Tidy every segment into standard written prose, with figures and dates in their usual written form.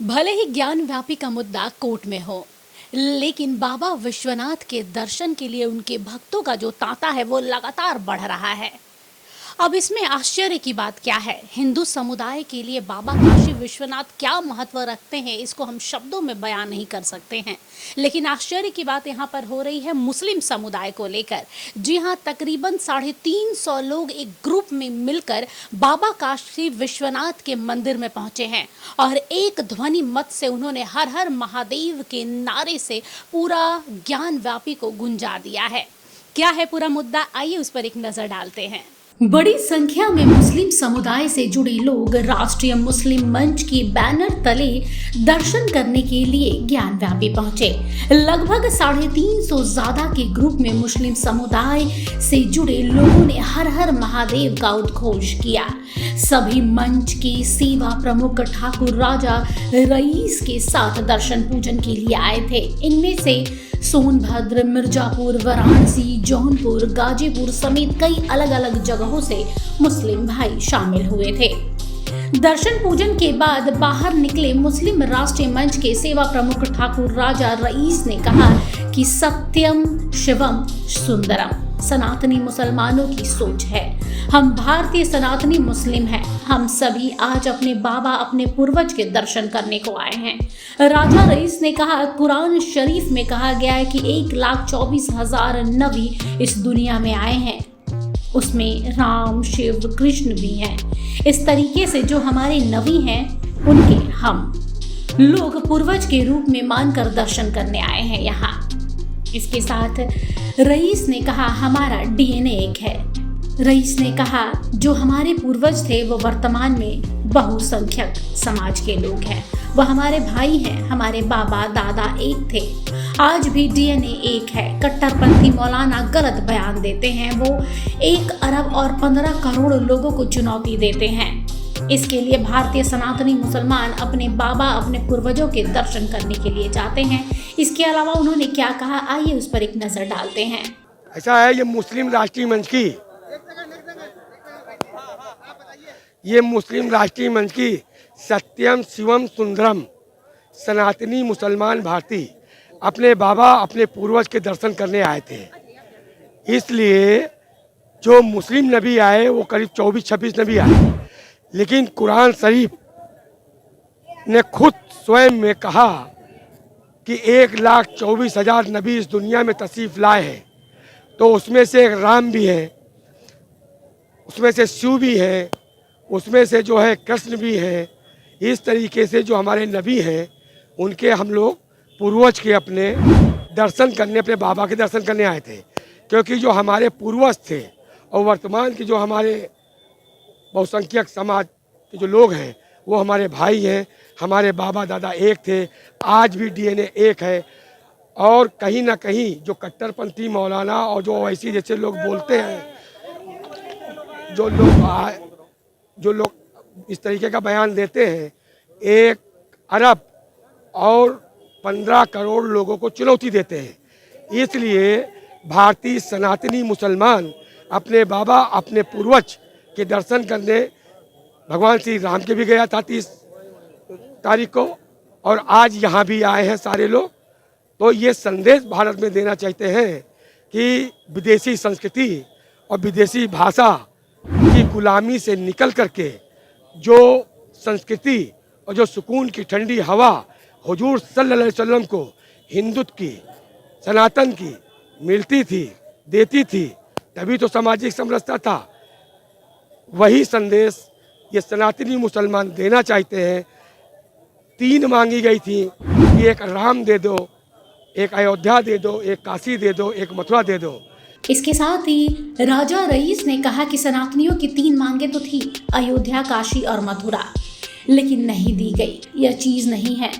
भले ही ज्ञान व्यापी का मुद्दा कोर्ट में हो, लेकिन बाबा विश्वनाथ के दर्शन के लिए उनके भक्तों का जो तांता है वो लगातार बढ़ रहा है। अब इसमें आश्चर्य की बात क्या है? हिंदू समुदाय के लिए बाबा काशी विश्वनाथ क्या महत्व रखते हैं, इसको हम शब्दों में बयान नहीं कर सकते हैं। लेकिन आश्चर्य की बात यहाँ पर हो रही है मुस्लिम समुदाय को लेकर। जी हाँ, तकरीबन 350 लोग एक ग्रुप में मिलकर बाबा काशी विश्वनाथ के मंदिर में पहुंचे हैं और एक ध्वनि मत से उन्होंने हर हर महादेव के नारे से पूरा ज्ञान व्यापी को गुंजा दिया है। क्या है पूरा मुद्दा, आइए उस पर एक नजर डालते हैं। बड़ी संख्या में मुस्लिम समुदाय से जुड़े लोग राष्ट्रीय मुस्लिम मंच की बैनर तले दर्शन करने के लिए ज्ञान व्यापी पहुंचे। लगभग 350 ज्यादा के ग्रुप में मुस्लिम समुदाय से जुड़े लोगों ने हर हर महादेव का उद्घोष किया। सभी मंच के सेवा प्रमुख ठाकुर राजा रईस के साथ दर्शन पूजन के लिए आए थे। इनमें से सोनभद्र, मिर्जापुर, वाराणसी, जौनपुर, गाजीपुर समेत कई अलग अलग जगहों से मुस्लिम भाई शामिल हुए थे। दर्शन पूजन के बाद बाहर निकले मुस्लिम राष्ट्रीय मंच के सेवा प्रमुख ठाकुर राजा रईस ने कहा कि सत्यम शिवम सुंदरम सनातनी मुसलमानों की सोच है। हम भारतीय सनातनी मुस्लिम हैं। हम सभी आज अपने बाबा, अपने पूर्वज के दर्शन करने को आए हैं। राजा रईस ने कहा, कुरान शरीफ में कहा गया है कि 1,24,000 नबी इस दुनिया में आए हैं, उसमें राम, शिव, कृष्ण भी हैं। इस तरीके से जो हमारे नबी हैं उनके हम लोग पूर्वज के रूप में मानकर दर्शन करने आए हैं यहाँ। इसके साथ रईस ने कहा, हमारा डीएनए एक है। रईस ने कहा, जो हमारे पूर्वज थे वो वर्तमान में बहुसंख्यक समाज के लोग हैं, वो हमारे भाई हैं। हमारे बाबा दादा एक थे, आज भी डीएनए एक है। कट्टरपंथी मौलाना गलत बयान देते हैं, वो 1 अरब और 15 करोड़ लोगों को चुनौती देते हैं। इसके लिए भारतीय सनातनी मुसलमान अपने बाबा, अपने पूर्वजों के दर्शन करने के लिए जाते हैं। इसके अलावा उन्होंने क्या कहा, आइए उस पर एक नजर डालते हैं। ऐसा है, ये मुस्लिम राष्ट्रीय मंच की सत्यम शिवम सुंदरम सनातनी मुसलमान भारतीय अपने बाबा, अपने पूर्वज के दर्शन करने आए थे। इसलिए जो मुस्लिम नबी आए वो करीब 24-26 नबी आए, लेकिन कुरान शरीफ ने खुद स्वयं में कहा कि 1,24,000 नबी इस दुनिया में तशरीफ लाए हैं। तो उसमें से एक राम भी है, उसमें से शिव भी है, उसमें से जो है कृष्ण भी है। इस तरीके से जो हमारे नबी हैं उनके हम लोग पूर्वज के अपने दर्शन करने, अपने बाबा के दर्शन करने आए थे। क्योंकि जो हमारे पूर्वज थे और वर्तमान के जो हमारे बहुसंख्यक समाज के जो लोग हैं वो हमारे भाई हैं। हमारे बाबा दादा एक थे, आज भी डीएनए एक है। और कहीं ना कहीं जो कट्टरपंथी मौलाना और जो ऐसी जैसे लोग बोलते हैं, जो लोग इस तरीके का बयान देते हैं, 1 अरब और 15 करोड़ लोगों को चुनौती देते हैं। इसलिए भारतीय सनातनी मुसलमान अपने बाबा, अपने पूर्वज के दर्शन करने भगवान श्री राम के भी गया था 30 तारीख को, और आज यहाँ भी आए हैं सारे लोग। तो ये संदेश भारत में देना चाहते हैं कि विदेशी संस्कृति और विदेशी भाषा की गुलामी से निकल करके जो संस्कृति और जो सुकून की ठंडी हवा हुजूर सल्लल्लाहु अलैहि वसल्लम को हिंदुत्व की, सनातन की मिलती थी, देती थी, तभी तो सामाजिक समरसता था। वही संदेश ये सनातनी मुसलमान देना चाहते हैं। 3 मांगी गई थी कि एक राम दे दो, एक अयोध्या दे दो, एक काशी दे दो, एक मथुरा दे दो। इसके साथ ही राजा रईस ने कहा कि सनातनियों की 3 मांगे तो थी, अयोध्या, काशी और मथुरा, लेकिन नहीं दी गई। यह चीज नहीं है।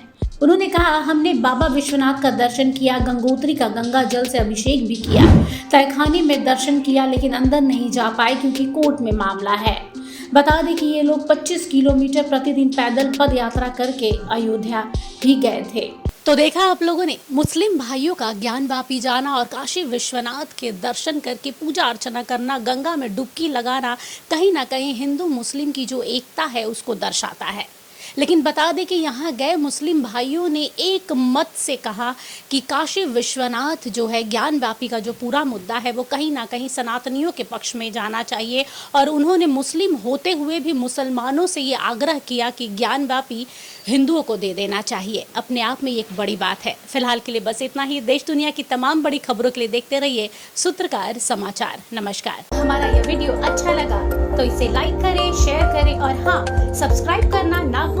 उन्होंने कहा, हमने बाबा विश्वनाथ का दर्शन किया, गंगोत्री का गंगा जल से अभिषेक भी किया, तहखाने में दर्शन किया, लेकिन अंदर नहीं जा पाए क्योंकि कोर्ट में मामला है। बता दें कि ये लोग 25 किलोमीटर प्रतिदिन पैदल पद यात्रा करके अयोध्या भी गए थे। तो देखा आप लोगों ने, मुस्लिम भाइयों का ज्ञान व्यापी जाना और काशी विश्वनाथ के दर्शन करके पूजा अर्चना करना, गंगा में डुबकी लगाना कहीं ना कहीं हिंदू मुस्लिम की जो एकता है उसको दर्शाता है। लेकिन बता दें कि यहाँ गए मुस्लिम भाइयों ने एक मत से कहा कि काशी विश्वनाथ जो है ज्ञानव्यापी का जो पूरा मुद्दा है वो कहीं ना कहीं सनातनियों के पक्ष में जाना चाहिए, और उन्होंने मुस्लिम होते हुए भी मुसलमानों से ये आग्रह किया कि ज्ञानव्यापी हिंदुओं को दे देना चाहिए। अपने आप में ये एक बड़ी बात है। फिलहाल के लिए बस इतना ही। देश दुनिया की तमाम बड़ी खबरों के लिए देखते रहिए सूत्रकार समाचार। नमस्कार। हमारा ये वीडियो अच्छा लगा तो इसे लाइक करें, शेयर करें और हाँ, सब्सक्राइब करना ना भूलें।